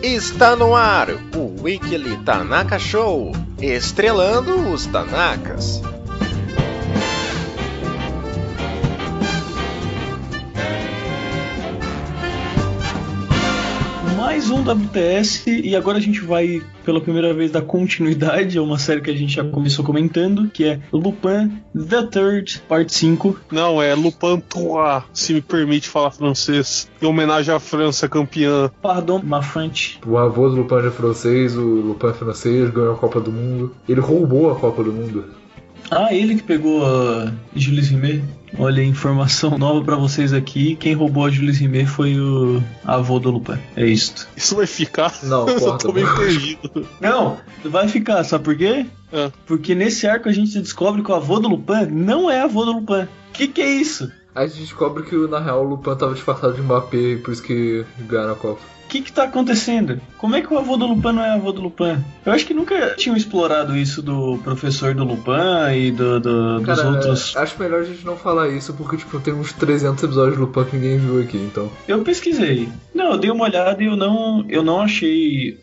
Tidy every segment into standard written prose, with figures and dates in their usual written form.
Está no ar o Weekly Tanaka Show, estrelando os Tanakas. Mais um WTS, e agora a gente vai pela primeira vez dar continuidade a uma série que a gente já começou comentando, que é Lupin The Third, parte 5. Não, é Lupin III, se me permite falar francês, em homenagem à França campeã. Pardon, ma French. O avô do Lupin é francês, o Lupin francês ganhou a Copa do Mundo. Ele roubou a Copa do Mundo. Ah, ele que pegou a Jules Rimet. Olha, informação nova pra vocês aqui. Quem roubou a Jules Rimet foi o avô do Lupin. É isto. Isso vai ficar? Não, eu tô meio perdido. Não, vai ficar, sabe por quê? Porque nesse arco a gente descobre que o avô do Lupin não é avô do Lupin. Que é isso? Aí a gente descobre que, na real, o Lupin tava disfarçado de Mbappé e por isso que ganharam a Copa. O que tá acontecendo? Como é que o avô do Lupin não é avô do Lupin? Eu acho que nunca tinham explorado isso do professor do Lupin e dos outros... Acho melhor a gente não falar isso, porque tipo, tem uns 300 episódios do Lupin que ninguém viu aqui, então... Eu pesquisei. Não, eu dei uma olhada e eu não achei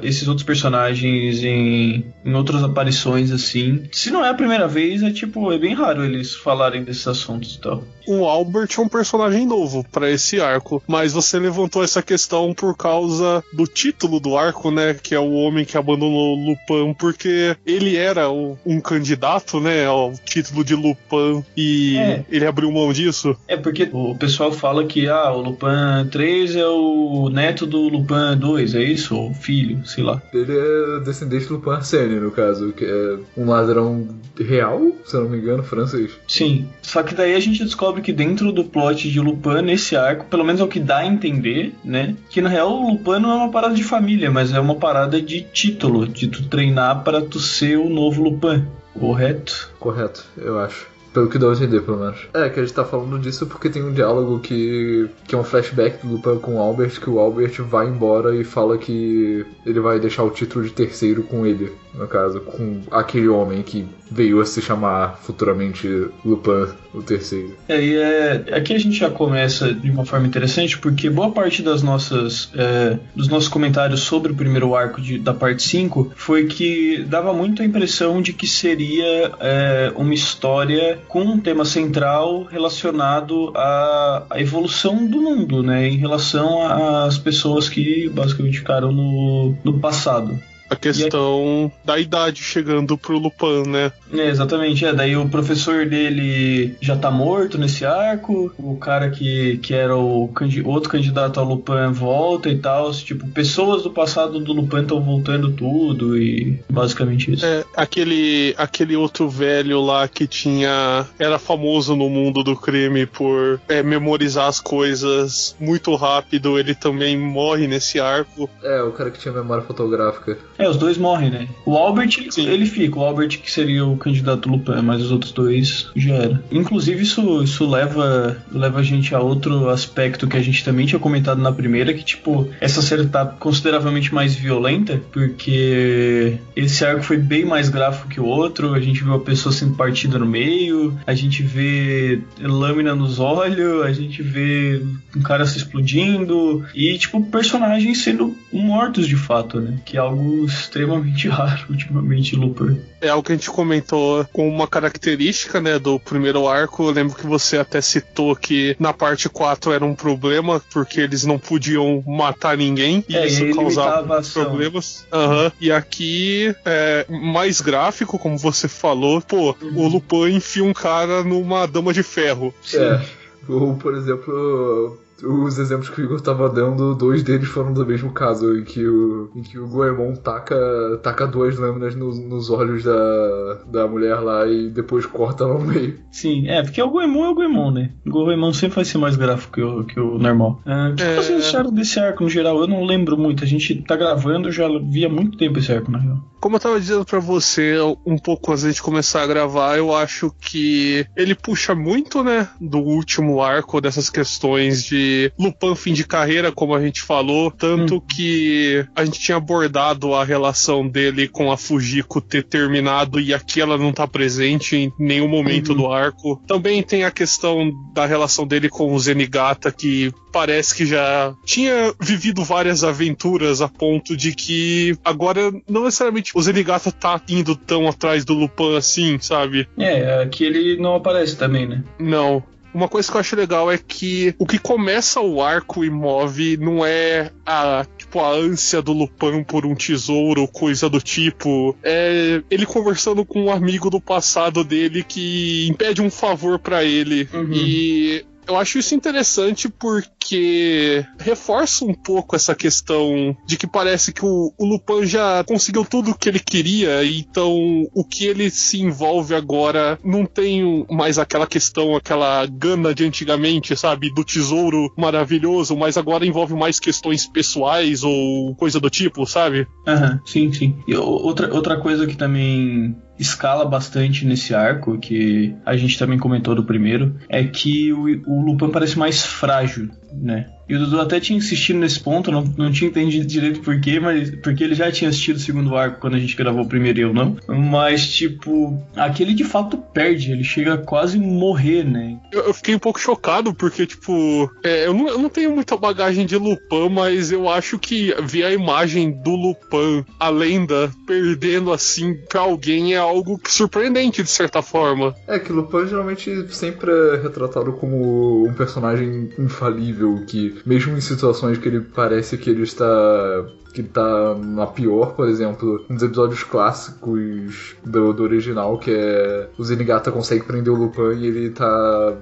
esses outros personagens em outras aparições, assim. Se não é a primeira vez, é bem raro eles falarem desses assuntos e tal. O Albert é um personagem novo pra esse arco, mas você levantou essa questão por causa do título do arco, né, que é o homem que abandonou Lupin, porque ele era um candidato, né, ao título de Lupin e ele abriu mão disso. É porque o pessoal fala que o Lupin 3 é o neto do Lupin 2, é isso? Ou filho, sei lá. Ele é descendente do Lupin Arsène, no caso, que é um ladrão real, se eu não me engano, francês. Sim, só que daí a gente descobre que dentro do plot de Lupin, nesse arco, pelo menos é o que dá a entender, né, que na real o Lupin não é uma parada de família, mas é uma parada de título, de tu treinar para tu ser o novo Lupin, correto? Correto, eu acho. Pelo que deu a entender, pelo menos. É, que a gente tá falando disso porque tem um diálogo que é um flashback do Lupin com o Albert, que o Albert vai embora e fala que ele vai deixar o título de terceiro com ele, no caso, com aquele homem que veio a se chamar futuramente Lupin o terceiro. E aqui a gente já começa de uma forma interessante, porque boa parte dos nossos comentários sobre o primeiro arco da parte 5 foi que dava muito a impressão de que seria uma história com um tema central relacionado à evolução do mundo, né, em relação às pessoas que basicamente ficaram no passado. A questão da idade chegando pro Lupin, né? Exatamente, daí o professor dele já tá morto nesse arco, o cara que era o outro candidato ao Lupin volta e tal, tipo, pessoas do passado do Lupin estão voltando tudo e basicamente isso. Aquele outro velho lá que era famoso no mundo do crime por memorizar as coisas muito rápido, ele também morre nesse arco. O cara que tinha memória fotográfica. Os dois morrem, né? O Albert, ele fica. O Albert que seria o candidato Lupin, mas os outros dois já era. Inclusive, isso leva a gente a outro aspecto que a gente também tinha comentado na primeira, que, tipo, essa série tá consideravelmente mais violenta, porque esse arco foi bem mais gráfico que o outro. A gente viu a pessoa sendo partida no meio, a gente vê lâmina nos olhos, a gente vê um cara se explodindo e, tipo, personagens sendo mortos de fato, né? Que é algo extremamente raro ultimamente, Lupin. É algo que a gente comentou com uma característica, né, do primeiro arco. Eu lembro que você até citou que na parte 4 era um problema, porque eles não podiam matar ninguém, e isso causava problemas. E aqui é mais gráfico, como você falou. O Lupin enfia um cara numa dama de ferro. Ou, por exemplo, os exemplos que o Igor tava dando, 2 deles foram do mesmo caso, em que o Goemon taca 2 lâminas nos olhos da mulher lá e depois corta ela no meio. Sim, porque o Goemon, né? O Goemon sempre vai ser mais gráfico que o normal. O que vocês acharam desse arco no geral? Eu não lembro muito, a gente tá gravando, eu já vi há muito tempo esse arco, na real. Como eu tava dizendo pra você um pouco antes de começar a gravar, eu acho que ele puxa muito, né, do último arco, dessas questões de de Lupin fim de carreira, como a gente falou, tanto que a gente tinha abordado a relação dele com a Fujiko ter terminado e aqui ela não tá presente em nenhum momento do arco. Também tem a questão da relação dele com o Zenigata, que parece que já tinha vivido várias aventuras a ponto de que agora não necessariamente o Zenigata tá indo tão atrás do Lupin assim, sabe? Aqui ele não aparece também, né? Não. Uma coisa que eu acho legal é que o que começa o arco e move não é a ânsia do Lupin por um tesouro ou coisa do tipo. É ele conversando com um amigo do passado dele que impede um favor pra ele. E eu acho isso interessante porque reforça um pouco essa questão de que parece que o Lupin já conseguiu tudo o que ele queria, então o que ele se envolve agora não tem mais aquela questão, aquela gana de antigamente, sabe, do tesouro maravilhoso, mas agora envolve mais questões pessoais ou coisa do tipo, sabe? Sim. E outra coisa que também escala bastante nesse arco, que a gente também comentou do primeiro, é que o Lupin parece mais frágil, né? E o Dudu até tinha insistido nesse ponto, não tinha entendido direito porquê, mas porque ele já tinha assistido o segundo arco quando a gente gravou o primeiro e eu não. Mas, tipo, aqui ele de fato perde, ele chega a quase morrer, né? Eu fiquei um pouco chocado, porque, tipo, eu não tenho muita bagagem de Lupin, mas eu acho que ver a imagem do Lupin, a lenda, perdendo assim pra alguém é algo surpreendente, de certa forma. É que Lupin geralmente sempre é retratado como um personagem infalível, que mesmo em situações que ele parece que ele tá na pior, por exemplo, nos episódios clássicos do original, que é o Zenigata consegue prender o Lupin e ele tá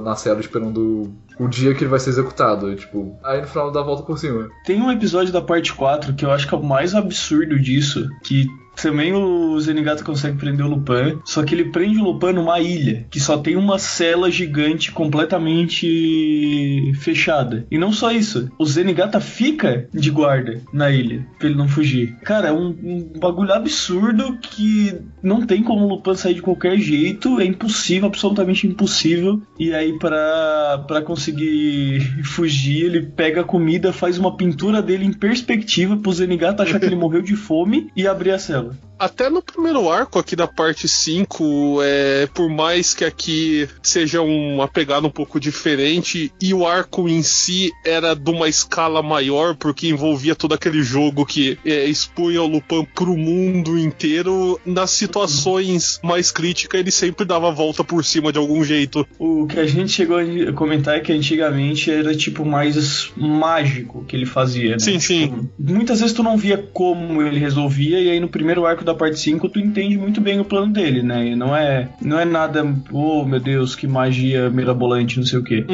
na cela esperando o dia que ele vai ser executado, tipo, aí no final dá a volta por cima. Tem um episódio da parte 4 que eu acho que é o mais absurdo disso, que também o Zenigata consegue prender o Lupin, só que ele prende o Lupin numa ilha, que só tem uma cela gigante completamente fechada. E não só isso, o Zenigata fica de guarda na ilha, pra ele não fugir. Cara, é um bagulho absurdo que não tem como o Lupin sair de qualquer jeito, é impossível, absolutamente impossível. E aí pra conseguir fugir, ele pega a comida, faz uma pintura dele em perspectiva pro Zenigata achar que ele morreu de fome e abrir a cela. Até no primeiro arco aqui da parte 5, por mais que aqui seja uma pegada um pouco diferente, e o arco em si era de uma escala maior, porque envolvia todo aquele jogo que expunha o Lupin pro mundo inteiro, nas situações mais críticas ele sempre dava a volta por cima de algum jeito. O que a gente chegou a comentar é que antigamente era tipo mais mágico que ele fazia, né? Sim, sim. Tipo, muitas vezes tu não via como ele resolvia, e aí no primeiro arco da parte 5 tu entende muito bem o plano dele, né? E não é nada, oh meu Deus, que magia mirabolante, não sei o quê.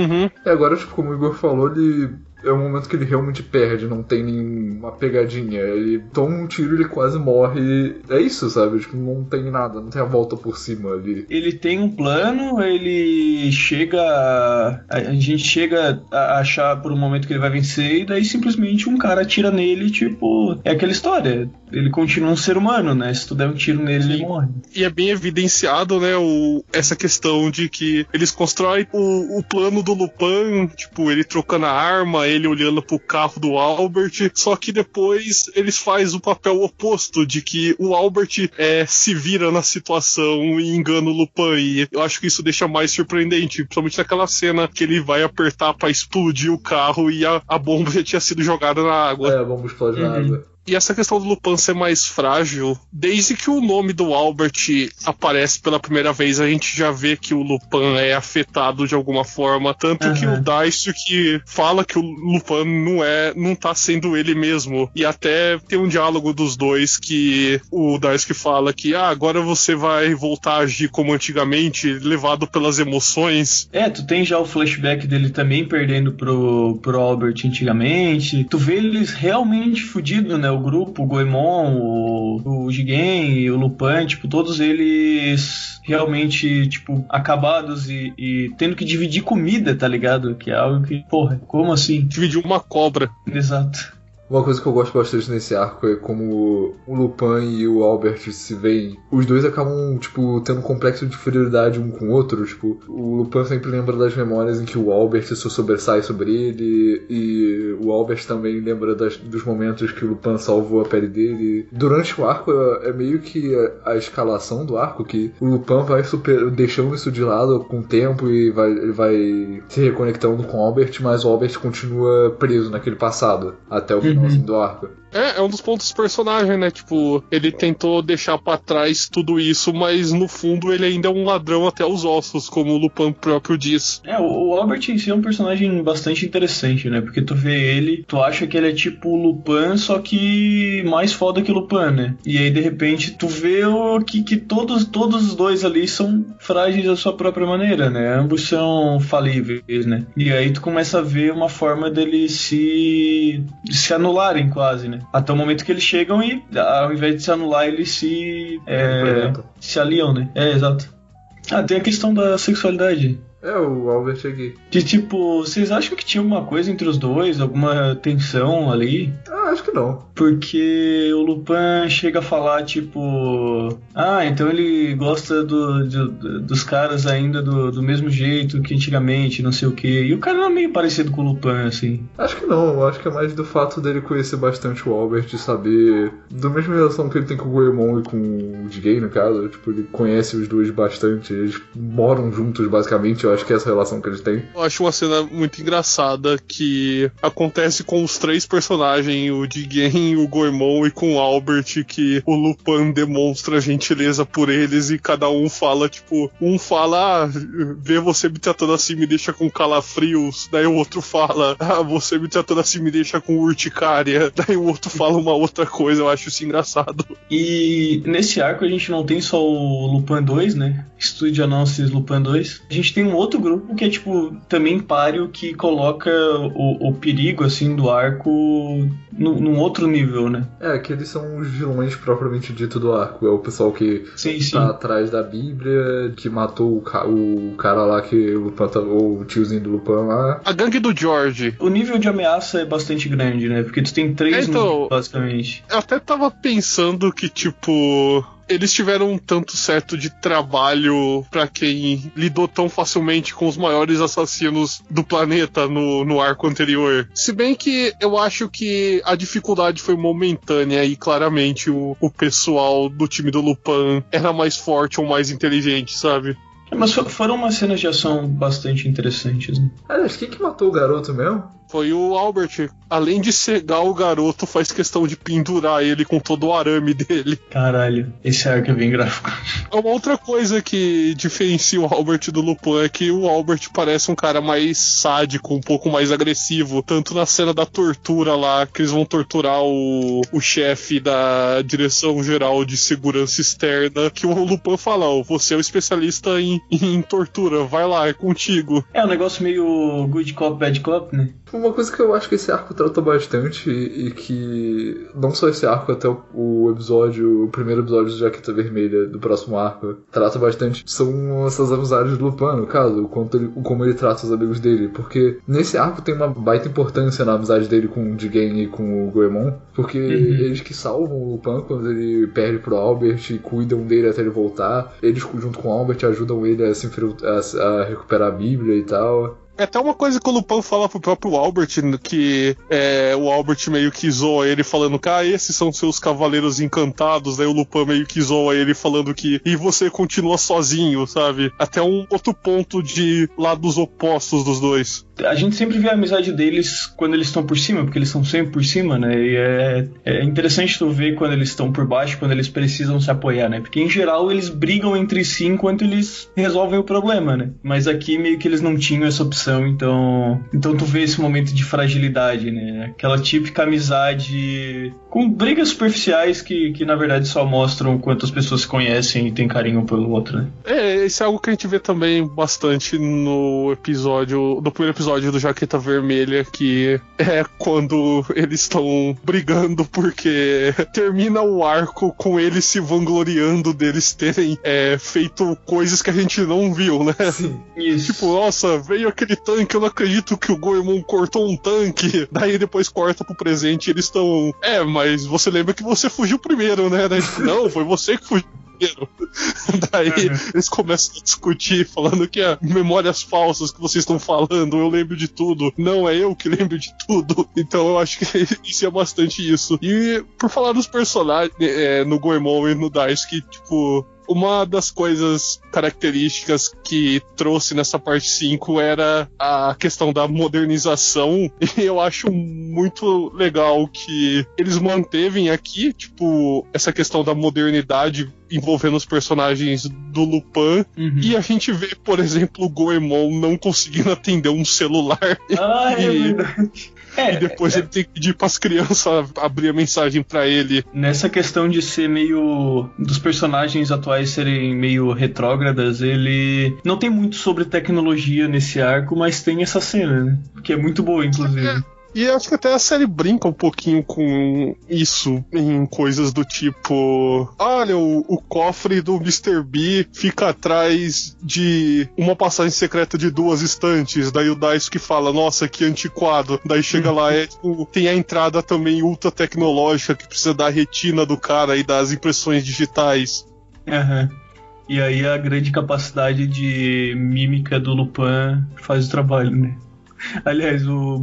Agora, tipo, como o Igor falou, ele é um momento que ele realmente perde, não tem nenhuma pegadinha. Ele toma um tiro e ele quase morre. É isso, sabe? Tipo, não tem nada, não tem a volta por cima ali. Ele tem um plano, ele chega. A gente chega a achar por um momento que ele vai vencer, e daí simplesmente um cara atira nele, tipo. É aquela história. Ele continua um ser humano, né? Se tu der um tiro nele, ele morre. E é bem evidenciado, né, essa questão de que eles constroem o plano do Lupin, tipo, ele trocando a arma, ele olhando pro carro do Albert, só que depois eles fazem o papel oposto, de que o Albert se vira na situação e engana o Lupin, e eu acho que isso deixa mais surpreendente, principalmente naquela cena que ele vai apertar pra explodir o carro e a bomba já tinha sido jogada na água. A bomba explode na água. E essa questão do Lupin ser mais frágil, desde que o nome do Albert aparece pela primeira vez, a gente já vê que o Lupin é afetado de alguma forma. Tanto que o Daisuke fala que o Lupin não tá sendo ele mesmo. E até tem um diálogo dos dois que o Daisuke fala que agora você vai voltar a agir como antigamente, levado pelas emoções. Tu tem já o flashback dele também perdendo pro Albert antigamente. Tu vê eles realmente fudidos, né? O grupo, o Goemon, o Jigen e o Lupin, tipo, todos eles realmente, tipo, acabados e tendo que dividir comida, tá ligado? Que é algo que, porra, como assim? Dividir uma cobra. Exato. Uma coisa que eu gosto bastante nesse arco é como o Lupin e o Albert se veem. Os dois acabam, tipo, tendo um complexo de inferioridade um com o outro. Tipo, o Lupin sempre lembra das memórias em que o Albert se sobressai sobre ele, e o Albert também lembra dos momentos que o Lupin salvou a pele dele. Durante o arco é meio que a escalação do arco, que o Lupin vai deixando isso de lado com o tempo e ele vai se reconectando com o Albert, mas o Albert continua preso naquele passado até o finalzinho do arco. É um dos pontos do personagem, né? Tipo, ele tentou deixar pra trás tudo isso, mas no fundo ele ainda é um ladrão até os ossos, como o Lupin próprio diz. O Albert em si é um personagem bastante interessante, né? Porque tu vê ele, tu acha que ele é tipo o Lupin, só que mais foda que o Lupin, né? E aí, de repente, tu vê que todos os dois ali são frágeis da sua própria maneira, né? Ambos são falíveis, né? E aí tu começa a ver uma forma deles se anularem quase, né? Até o momento que eles chegam e, ao invés de se anular, eles se aliam, né? Exato. Tem a questão da sexualidade. O Albert é gay. De tipo, vocês acham que tinha alguma coisa entre os dois? Alguma tensão ali? Acho que não. Porque o Lupin chega a falar, tipo... então ele gosta dos caras ainda do mesmo jeito que antigamente, não sei o quê. E o cara não é meio parecido com o Lupin, assim. Acho que não. Acho que é mais do fato dele conhecer bastante o Albert e saber... Da mesma relação que ele tem com o Goemon e com o Jigei, no caso. Tipo, ele conhece os dois bastante. Eles moram juntos, basicamente. Eu acho que é essa relação que eles têm. Eu acho uma cena muito engraçada que acontece com os três personagens, o Jigen, o Goemon e com o Albert, que o Lupin demonstra gentileza por eles e cada um fala, tipo, um fala, ver você me tratando assim me deixa com calafrios, daí o outro fala, você me tratando assim me deixa com urticária, daí o outro fala uma outra coisa. Eu acho isso engraçado. E nesse arco a gente não tem só o Lupin 2, né? Studio Announces Lupin 2. A gente tem um outro grupo que é, tipo, também páreo, que coloca o perigo, assim, do arco num outro nível, né? Que eles são os vilões propriamente dito do arco. É o pessoal que tá atrás da Bíblia, que matou o cara lá que o Lupin, o tiozinho do Lupin lá. A gangue do George. O nível de ameaça é bastante grande, né? Porque tu tem 3 núcleos, basicamente. Eu até tava pensando que, tipo... Eles tiveram um tanto certo de trabalho pra quem lidou tão facilmente com os maiores assassinos do planeta no arco anterior. Se bem que eu acho que a dificuldade foi momentânea e claramente o pessoal do time do Lupin era mais forte ou mais inteligente, sabe? Mas foram umas cenas de ação bastante interessantes, né? Aliás, quem que matou o garoto mesmo? Foi o Albert. Além de cegar o garoto, faz questão de pendurar ele com todo o arame dele. Caralho, esse arco é bem gráfico. Uma outra coisa que diferencia o Albert do Lupin é que o Albert parece um cara mais sádico, um pouco mais agressivo. Tanto na cena da tortura lá, que eles vão torturar o chefe da Direção Geral de Segurança Externa, que o Lupin fala, você é o especialista em tortura, vai lá, é contigo. É um negócio meio good cop, bad cop, né? Uma coisa que eu acho que esse arco trata bastante, e que não só esse arco, até o primeiro episódio de Jaqueta Vermelha do próximo arco trata bastante, são essas amizades do Lupin, no caso, como ele trata os amigos dele, porque nesse arco tem uma baita importância na amizade dele com o Jigen e com o Goemon, porque eles que salvam o Lupin quando ele perde pro Albert e cuidam dele até ele voltar, eles junto com o Albert ajudam ele a recuperar a Bíblia e tal. É até uma coisa que o Lupin fala pro próprio Albert, que o Albert meio que zoa ele falando que esses são seus cavaleiros encantados, daí o Lupin meio que zoa ele falando que e você continua sozinho, sabe? Até um outro ponto de lados opostos dos dois. A gente sempre vê a amizade deles quando eles estão por cima, porque eles estão sempre por cima, né? E é interessante tu ver quando eles estão por baixo, quando eles precisam se apoiar, né? Porque em geral eles brigam entre si enquanto eles resolvem o problema, né? Mas aqui meio que eles não tinham essa opção, então tu vê esse momento de fragilidade, né? Aquela típica amizade com brigas superficiais que na verdade só mostram quanto as pessoas se conhecem e têm carinho um pelo outro, né? Isso é algo que a gente vê também bastante no primeiro episódio episódio do Jaqueta Vermelha, que é quando eles estão brigando porque termina o arco com eles se vangloriando deles terem feito coisas que a gente não viu, né? Sim, isso. Tipo, nossa, veio aquele tanque, eu não acredito que o Goemon cortou um tanque. Daí depois corta pro presente e eles estão... mas você lembra que você fugiu primeiro, né? Daí, tipo, não, foi você que fugiu. Daí eles começam a discutir, falando que memórias falsas que vocês estão falando, eu lembro de tudo, não é eu que lembro de tudo. Então eu acho que isso é bastante isso. E por falar dos personagens no Goemon e no Daisuke, tipo, uma das coisas características que trouxe nessa parte 5 era a questão da modernização, e eu acho muito legal que eles mantevem aqui, tipo, essa questão da modernidade envolvendo os personagens do Lupin, e a gente vê, por exemplo, o Goemon não conseguindo atender um celular. É verdade. E depois ele tem que pedir pras crianças abrir a mensagem pra ele. Nessa questão de ser meio... dos personagens atuais serem meio retrógradas, ele não tem muito sobre tecnologia nesse arco, mas tem essa cena, né? Que é muito boa, inclusive. E acho que até a série brinca um pouquinho com isso, em coisas do tipo... Olha, o cofre do Mr. B fica atrás de uma passagem secreta de 2 estantes. Daí o Daisuke fala, nossa, que antiquado. Daí chega lá, tipo, tem a entrada também ultra tecnológica que precisa da retina do cara e das impressões digitais. E aí a grande capacidade de mímica do Lupin faz o trabalho, né? Aliás, o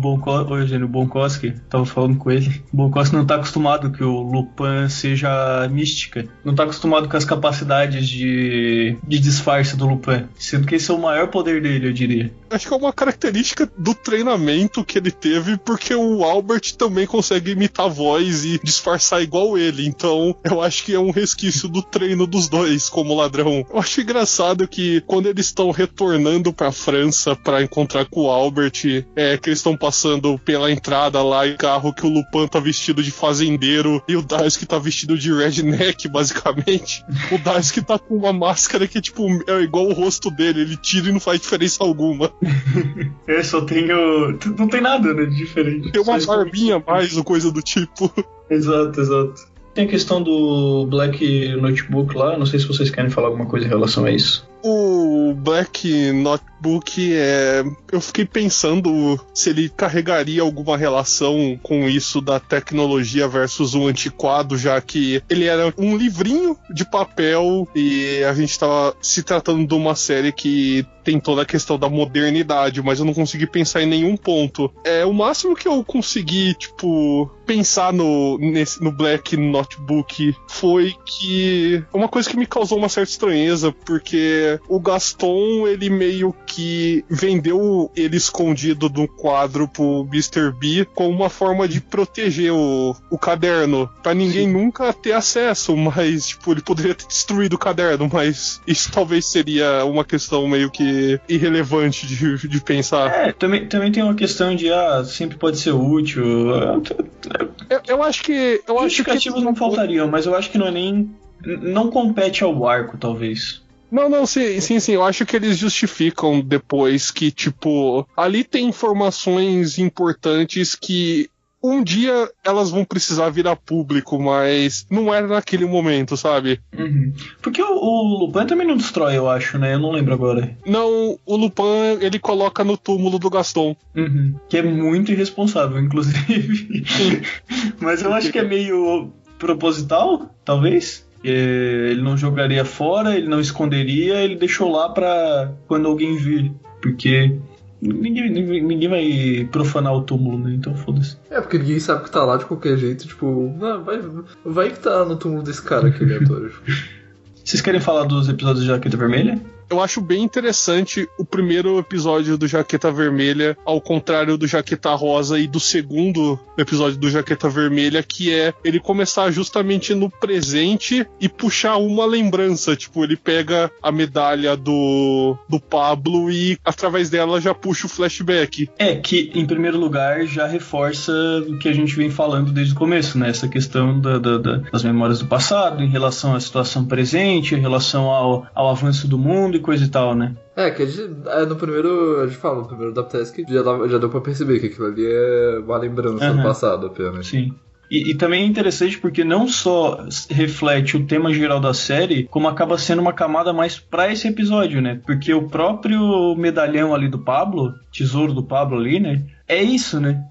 Eugênio Bonkoski, tava falando com ele, o Bonkoski não tá acostumado que o Lupin seja mística, não tá acostumado com as capacidades de disfarce do Lupin, sendo que esse é o maior poder dele, eu diria. Acho que é uma característica do treinamento que ele teve, porque o Albert também consegue imitar a voz e disfarçar igual ele, então eu acho que é um resquício do treino dos dois como ladrão. Eu acho engraçado que quando eles estão retornando pra França pra encontrar com o Albert, que eles estão passando pela entrada lá em carro, que o Lupin tá vestido de fazendeiro e o Daisuke tá vestido de redneck, basicamente. O Daisuke tá com uma máscara que tipo, é igual o rosto dele, ele tira e não faz diferença alguma. Só tenho... não tem nada, né, de diferente. Tem uma barbinha a mais ou coisa do tipo. Exato. Tem a questão do Black Notebook lá, não sei se vocês querem falar alguma coisa em relação a isso. O Black Notebook, eu fiquei pensando se ele carregaria alguma relação com isso da tecnologia versus um antiquado, já que ele era um livrinho de papel e a gente tava se tratando de uma série que tem toda a questão da modernidade, mas eu não consegui pensar em nenhum ponto. O máximo que eu consegui, tipo, pensar no Black Notebook foi que uma coisa que me causou uma certa estranheza, porque o Gaston, ele meio que vendeu ele escondido no quadro pro Mr. B como uma forma de proteger o caderno, pra ninguém nunca ter acesso, mas, tipo, ele poderia ter destruído o caderno, mas isso talvez seria uma questão meio que irrelevante de pensar. Também tem uma questão de, sempre pode ser útil. Eu acho que... Justificativos não faltariam, mas eu acho que não compete ao arco, talvez. Não, sim, eu acho que eles justificam depois que, tipo, ali tem informações importantes que um dia elas vão precisar virar público, mas não era naquele momento, sabe? Porque o Lupin também não destrói, eu acho, né? Eu não lembro agora. Não, o Lupin, ele coloca no túmulo do Gaston. Que é muito irresponsável, inclusive. Mas eu acho que é meio proposital, talvez. Ele não jogaria fora, ele não esconderia, ele deixou lá pra quando alguém vir, porque ninguém vai profanar o túmulo, né? Então foda-se. Porque ninguém sabe que tá lá de qualquer jeito, tipo, vai que tá no túmulo desse cara aqui aleatório. Vocês querem falar dos episódios de Jaqueta Vermelha? Eu acho bem interessante o primeiro episódio do Jaqueta Vermelha, ao contrário do Jaqueta Rosa e do segundo episódio do Jaqueta Vermelha, que é ele começar justamente no presente e puxar uma lembrança. Tipo, ele pega a medalha do Pablo e através dela já puxa o flashback. Que em primeiro lugar já reforça o que a gente vem falando desde o começo, né? Essa questão das memórias do passado, em relação à situação presente, em relação ao avanço do mundo e coisa e tal, né? no primeiro, a gente fala, no primeiro Daptask já deu pra perceber que aquilo ali é uma lembrança do passado apenas. Sim. E também é interessante porque não só reflete o tema geral da série, como acaba sendo uma camada mais pra esse episódio, né? Porque o próprio medalhão ali do Pablo, tesouro do Pablo ali, né? É isso, né?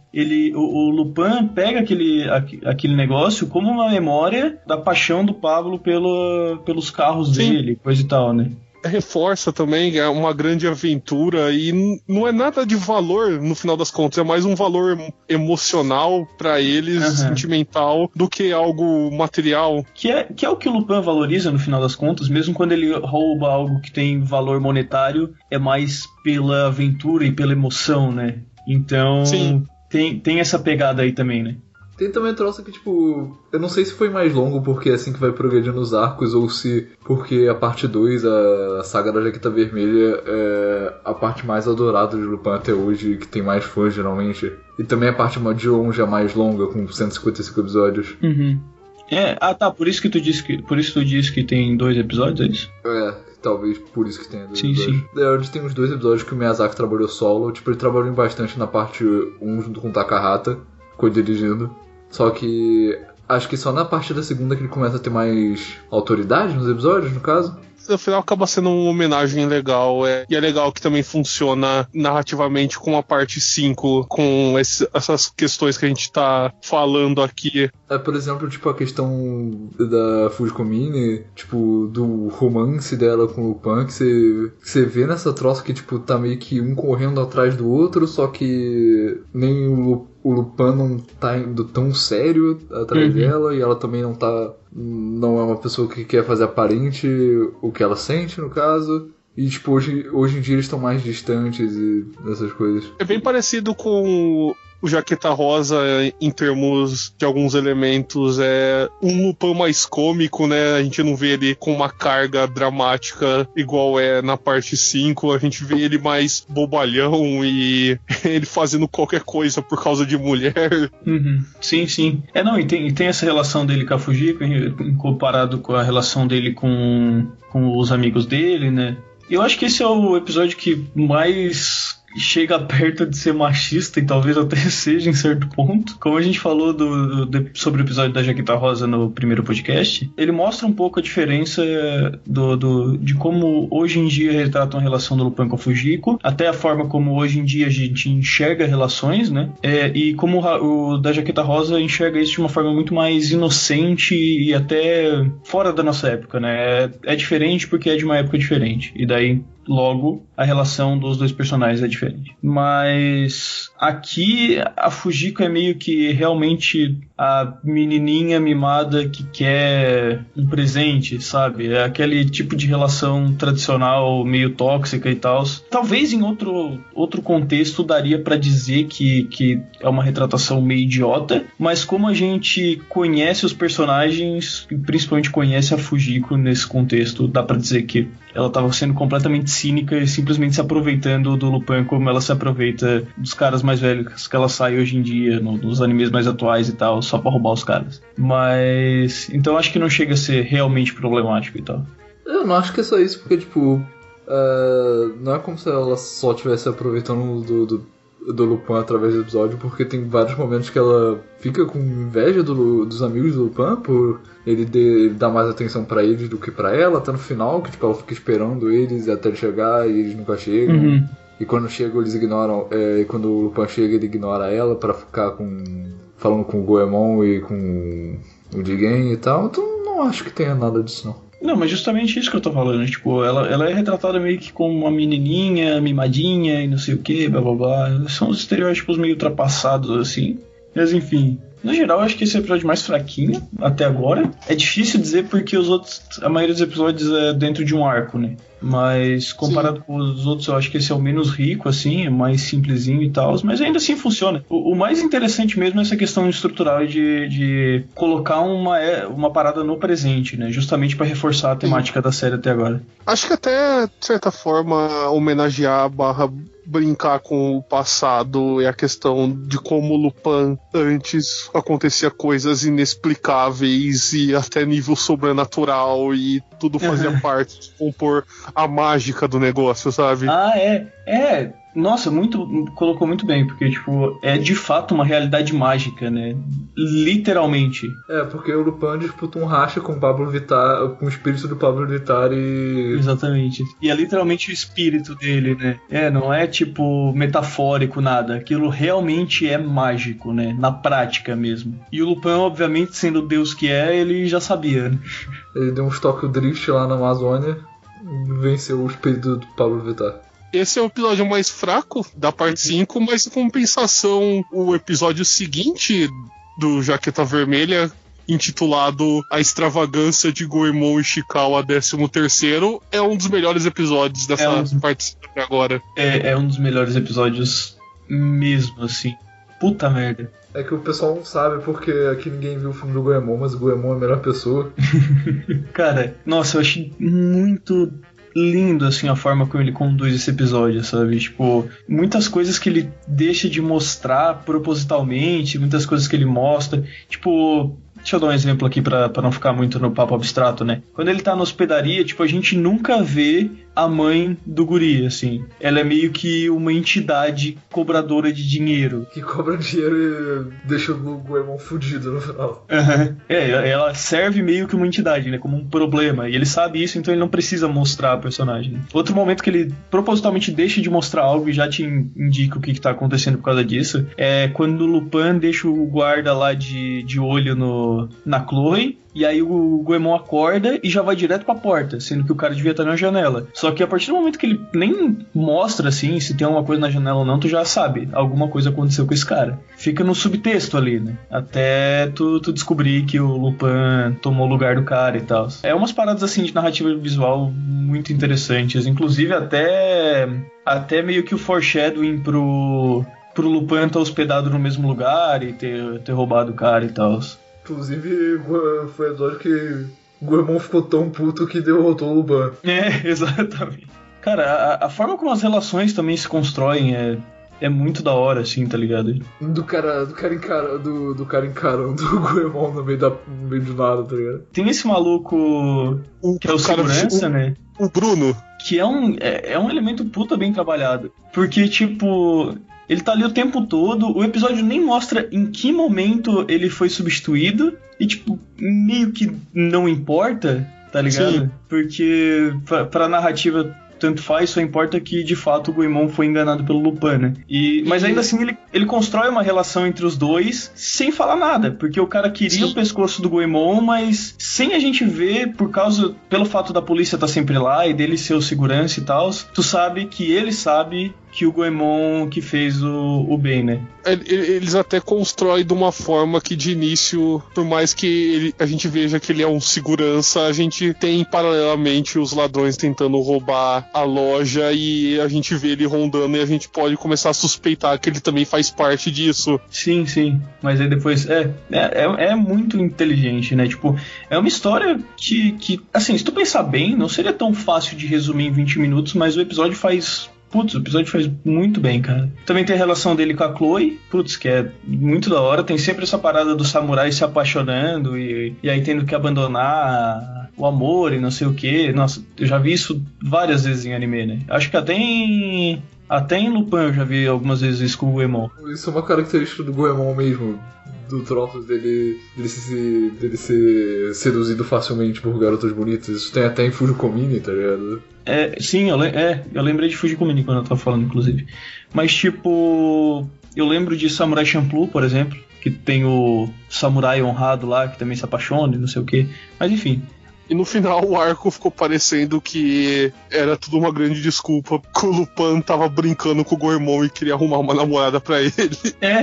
O Lupin pega aquele negócio como uma memória da paixão do Pablo pelos carros dele, coisa e tal, né? Reforça também, é uma grande aventura e não é nada de valor no final das contas, é mais um valor emocional pra eles, sentimental, do que algo material. Que é o que o Lupin valoriza no final das contas, mesmo quando ele rouba algo que tem valor monetário, é mais pela aventura e pela emoção, né? Então tem essa pegada aí também, né? Tem também troça que, tipo, eu não sei se foi mais longo porque é assim que vai progredindo os arcos ou se porque a parte 2, a saga da Jaqueta Vermelha, é a parte mais adorada de Lupin até hoje, que tem mais fãs geralmente. E também a parte de longe a mais longa, com 155 episódios. Por isso tu disse que tem 2 episódios, é isso? Talvez por isso que tenha 2 episódios. Onde tem uns 2 episódios que o Miyazaki trabalhou solo, tipo, ele trabalhou bastante na parte 1 junto com o Takahata, co-dirigindo. Só que acho que só na parte da segunda que ele começa a ter mais autoridade nos episódios, no caso. No final acaba sendo uma homenagem legal, e é legal que também funciona narrativamente com a parte 5, com essas questões que a gente tá falando aqui. Por exemplo, tipo, a questão da Fujiko Mine, tipo, do romance dela com o Lupin, que você vê nessa troça que, tipo, tá meio que um correndo atrás do outro, só que nem o Lupin não tá indo tão sério atrás dela, e ela também não é uma pessoa que quer fazer aparente o que ela sente, no caso. E, tipo, hoje em dia eles estão mais distantes e essas coisas. É bem parecido com o Jaqueta Rosa em termos de alguns elementos. É um Lupin mais cômico, né? A gente não vê ele com uma carga dramática igual é na parte 5. A gente vê ele mais bobalhão e ele fazendo qualquer coisa por causa de mulher. Sim. E tem essa relação dele com a Fujiko comparado com a relação dele com os amigos dele, né? Eu acho que esse é o episódio que mais chega perto de ser machista, e talvez até seja em certo ponto. Como a gente falou sobre o episódio da Jaqueta Rosa no primeiro podcast, ele mostra um pouco a diferença de como hoje em dia retratam a relação do Lupin com a Fujiko, até a forma como hoje em dia a gente enxerga relações, né? E como o da Jaqueta Rosa enxerga isso de uma forma muito mais inocente e até fora da nossa época, né? É diferente porque é de uma época diferente. E daí, logo, a relação dos dois personagens é diferente. Mas aqui a Fujiko é meio que realmente a menininha mimada que quer um presente, sabe? É aquele tipo de relação tradicional meio tóxica e tal. Talvez em outro contexto daria pra dizer que é uma retratação meio idiota, mas como a gente conhece os personagens, e principalmente conhece a Fujiko nesse contexto, dá pra dizer que ela tava sendo completamente cínica e simplesmente se aproveitando do Lupin como ela se aproveita dos caras mais velhos que ela sai hoje em dia, nos animes mais atuais e tal, só pra roubar os caras. Mas então acho que não chega a ser realmente problemático e tal. Eu não acho que é só isso, porque tipo, não é como se ela só estivesse aproveitando do Lupin através do episódio, porque tem vários momentos que ela fica com inveja dos amigos do Lupin por ele dar mais atenção pra eles do que pra ela, até no final, que tipo, ela fica esperando eles até ele chegar e eles nunca chegam. E quando chegam eles ignoram, e quando o Lupin chega ele ignora ela pra ficar falando com o Goemon e com o Jigen e tal, então não acho que tenha nada disso não. Não, mas justamente isso que eu tô falando, tipo, ela é retratada meio que como uma menininha, mimadinha e não sei o que, blá blá blá. São os estereótipos meio ultrapassados, assim. Mas enfim, no geral eu acho que esse é o episódio mais fraquinho até agora. É difícil dizer porque a maioria dos episódios é dentro de um arco, né? Mas comparado com os outros, eu acho que esse é o menos rico, assim, é mais simplesinho e tal, mas ainda assim funciona. O mais interessante mesmo é essa questão estrutural de colocar uma parada no presente, né? Justamente para reforçar a temática da série até agora. Acho que até, de certa forma, homenagear / brincar com o passado, é a questão de como o Lupin antes acontecia coisas inexplicáveis e até nível sobrenatural e tudo fazia parte de compor a mágica do negócio, sabe? Ah, é. Nossa, colocou muito bem, porque, tipo, é de fato uma realidade mágica, né? Literalmente. É, porque o Lupin disputa um racha com o Pablo Vittar, com o espírito do Pablo Vittar e... Exatamente. E é literalmente o espírito dele, né? Não é, tipo, metafórico, nada. Aquilo realmente é mágico, né? Na prática mesmo. E o Lupin, obviamente, sendo o deus que é, ele já sabia, né? Ele deu uns toques drift lá na Amazônia e venceu o espírito do Pablo Vittar. Esse é o episódio mais fraco da parte 5, mas em compensação, o episódio seguinte do Jaqueta Vermelha, intitulado A Extravagância de Goemon e Ishikawa 13º, é um dos melhores episódios dessa parte até agora. É um dos melhores episódios mesmo, assim. Puta merda. É que o pessoal não sabe porque aqui ninguém viu o filme do Goemon, mas o Goemon é a melhor pessoa. Cara, nossa, eu achei muito lindo, assim, a forma como ele conduz esse episódio, sabe? Tipo, muitas coisas que ele deixa de mostrar propositalmente, muitas coisas que ele mostra. Tipo, deixa eu dar um exemplo aqui pra não ficar muito no papo abstrato, né? Quando ele tá na hospedaria, tipo, a gente nunca vê a mãe do guri, assim. Ela é meio que uma entidade cobradora de dinheiro. Que cobra dinheiro e deixa o Goemon fudido no final. Ela serve meio que uma entidade, né? Como um problema. E ele sabe isso, então ele não precisa mostrar a personagem. Outro momento que ele propositalmente deixa de mostrar algo e já te indica o que tá acontecendo por causa disso é quando o Lupin deixa o guarda lá de olho na Chloe. E aí o Goemon acorda e já vai direto pra porta, sendo que o cara devia estar na janela. Só que a partir do momento que ele nem mostra, assim, se tem alguma coisa na janela ou não, tu já sabe, alguma coisa aconteceu com esse cara. Fica no subtexto ali, né? Até tu descobrir que o Lupin tomou o lugar do cara e tal. É umas paradas, assim, de narrativa visual muito interessantes. Inclusive até meio que o foreshadowing pro Lupin estar hospedado no mesmo lugar e ter roubado o cara e tal. Inclusive, foi o episódio que o Goemon ficou tão puto que derrotou o Lupin. Exatamente. Cara, a forma como as relações também se constroem é muito da hora, assim, tá ligado? Do cara encarando o Goemon no meio do nada, tá ligado? Tem esse maluco que é o segurança, né? O Bruno. Que é um elemento puta bem trabalhado. Porque, tipo... Ele tá ali o tempo todo, o episódio nem mostra em que momento ele foi substituído, e tipo, meio que não importa, tá ligado? Sim. Porque pra narrativa tanto faz, só importa que de fato o Goemon foi enganado pelo Lupin, né? Mas ainda assim ele constrói uma relação entre os dois sem falar nada, porque o cara queria o pescoço do Goemon, mas sem a gente ver, pelo fato da polícia estar sempre lá e dele ser o segurança e tal, tu sabe que ele sabe que o Goemon que fez o bem, né? Eles até constroem de uma forma que de início, por mais que a gente veja que ele é um segurança, a gente tem paralelamente os ladrões tentando roubar a loja e a gente vê ele rondando e a gente pode começar a suspeitar que ele também faz parte disso. Sim. Mas aí depois é muito inteligente, né? Tipo, é uma história que assim, se tu pensar bem, não seria tão fácil de resumir em 20 minutos, mas o episódio faz muito bem, cara. Também tem a relação dele com a Chloe, que é muito da hora. Tem sempre essa parada do samurai se apaixonando e aí tendo que abandonar o amor e não sei o que. Nossa, eu já vi isso várias vezes em anime, né? Acho que até em Lupin eu já vi algumas vezes isso com o Goemon. Isso é uma característica do Goemon mesmo. Do troço dele ser seduzido facilmente por garotas bonitas. Isso tem até em Fujikomini, tá ligado? Sim, eu lembrei de Fujikomini quando eu tava falando, inclusive. Mas, tipo, eu lembro de Samurai Champloo, por exemplo, que tem o samurai honrado lá, que também se apaixona e não sei o que. Mas, enfim. E no final o arco ficou parecendo que era tudo uma grande desculpa, que o Lupin tava brincando com o Goemon e queria arrumar uma namorada pra ele.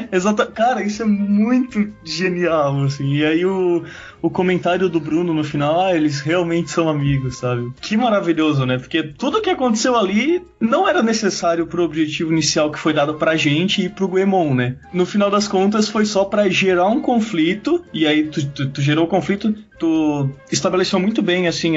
Exato. Cara, isso é muito genial, assim. E aí o o comentário do Bruno no final, eles realmente são amigos, sabe? Que maravilhoso, né? Porque tudo que aconteceu ali não era necessário pro objetivo inicial que foi dado pra gente e pro Goemon, né? No final das contas, foi só pra gerar um conflito, e aí tu gerou o conflito, tu estabeleceu muito bem, assim,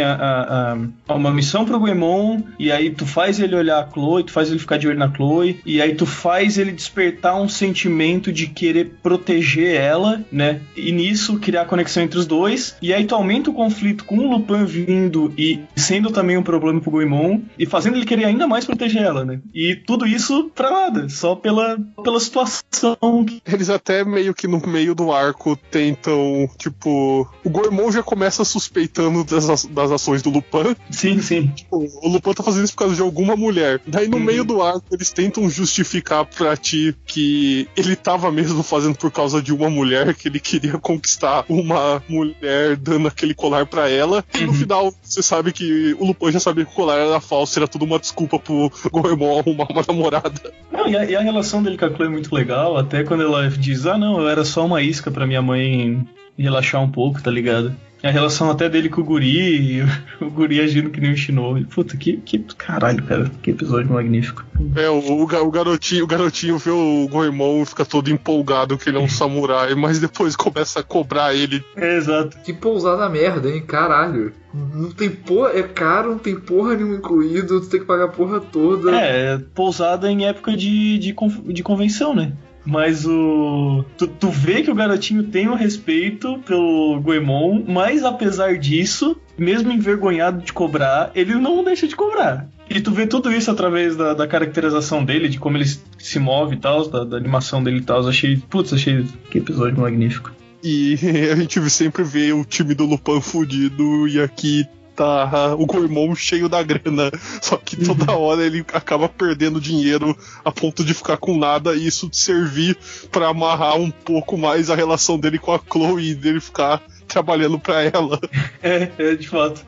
uma missão pro Goemon, e aí tu faz ele olhar a Chloe, tu faz ele ficar de olho na Chloe, e aí tu faz ele despertar um sentimento de querer proteger ela, né? E nisso criar conexão entre os dois, e aí tu aumenta o conflito com o Lupin vindo e sendo também um problema pro Goemon, e fazendo ele querer ainda mais proteger ela, né? E tudo isso pra nada, só pela situação. Eles até meio que no meio do arco tentam, tipo, o Goemon já começa suspeitando das ações do Lupin. Sim, sim. Tipo, o Lupin tá fazendo isso por causa de alguma mulher. Daí no meio do arco eles tentam justificar pra ti que ele tava mesmo fazendo por causa de uma mulher, que ele queria conquistar uma mulher dando aquele colar pra ela. E no final você sabe que o Lupin já sabia que o colar era falso, era tudo uma desculpa pro Goemon arrumar uma namorada. Não, e a relação dele com a Chloe é muito legal, até quando ela diz, não, eu era só uma isca pra minha mãe relaxar um pouco, tá ligado? E a relação até dele com o Guri, e o Guri agindo que nem o Shinobi. Puta, que caralho, cara, que episódio magnífico. O garotinho vê o Goemon e fica todo empolgado que ele é um samurai, mas depois começa a cobrar ele. Exato. Que pousada merda, hein, caralho. Não tem porra, é caro, não tem porra nenhuma incluído, tu tem que pagar a porra toda. Pousada em época de convenção, né? Mas tu vê que o garotinho tem um respeito pelo Goemon, mas apesar disso, mesmo envergonhado de cobrar, ele não deixa de cobrar. E tu vê tudo isso através da caracterização dele, de como ele se move e tal, da animação dele e tal. Achei que episódio magnífico. E a gente sempre vê o time do Lupin fudido, e aqui tá o Goemon cheio da grana, só que toda hora ele acaba perdendo dinheiro a ponto de ficar com nada, e isso servir pra amarrar um pouco mais a relação dele com a Chloe, e dele ficar trabalhando pra ela. De fato.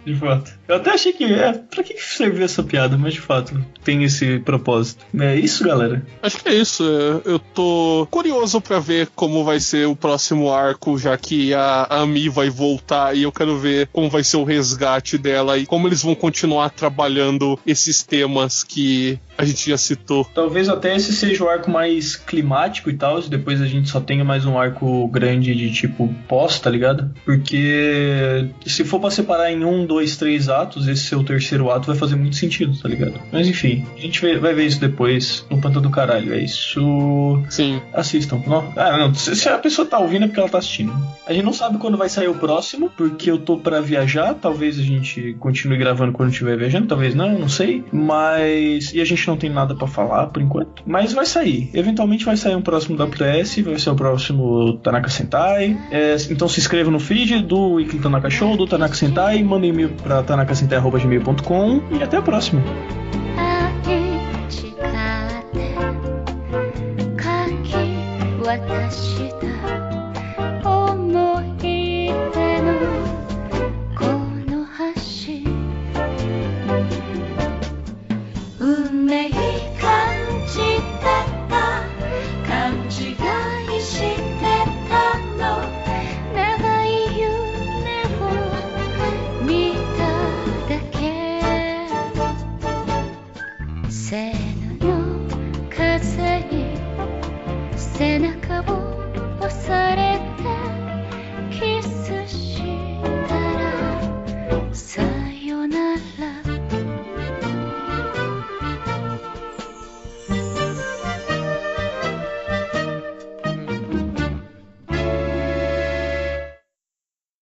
Eu até achei que, pra que serviu essa piada, mas de fato, tem esse propósito. É isso, galera? Acho que é isso. Eu tô curioso pra ver como vai ser o próximo arco, já que a Ami vai voltar, e eu quero ver como vai ser o resgate dela e como eles vão continuar trabalhando esses temas que a gente já citou. Talvez até esse seja o arco mais climático e tal, e depois a gente só tenha mais um arco grande de tipo pós, tá ligado? Porque se for pra separar em 1, 2, 3 atos, esse seu terceiro ato vai fazer muito sentido, tá ligado? Mas enfim, a gente vai ver isso depois no Panta do Caralho. É isso. Sim. Assistam. Não, se a pessoa tá ouvindo é porque ela tá assistindo. A gente não sabe quando vai sair o próximo, porque eu tô pra viajar. Talvez a gente continue gravando quando estiver viajando, talvez não sei. Mas. E a gente não tem nada pra falar por enquanto. Mas vai sair. Eventualmente vai sair um próximo WS, vai ser o próximo Tanaka Sentai. Então se inscreva no feed do Weekly Tanaka Show, do Tanaka Sentai, manda e-mail pra tanakasentai@gmail.com e até a próxima. Say